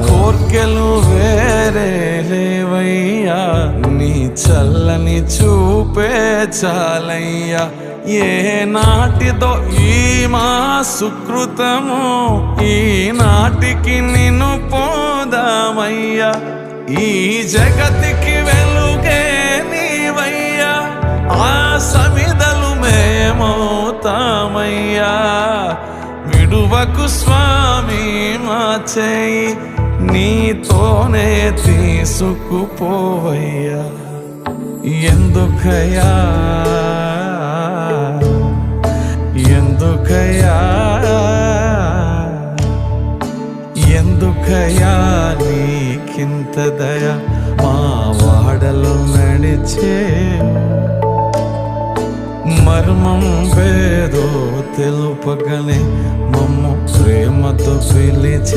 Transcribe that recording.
కోర్కెలు వేరే లేవయ్యా, నీ చల్లని చూపే చాలయ్యా. ఏ నాటిదో ఈ మా సుకృతము, ఈ నాటికి నిన్ను పోదామయ్యా. ఈ జగతికి వెలుగే నీవయ్యా, ఆ సమిదలు మేమవుతామయ్యా. విడువకు స్వామి మా చేయి, నీతోనే తీసుకుపోవయ్యా. ఎందుకయ్యా ఎందుకయ్యా ఎందుకయ్యా నీకింత దయ, మా వాడలు నడిచే మర్మం పేదో తెలుపగనే మమ్ము ప్రేమతో పిలిచే.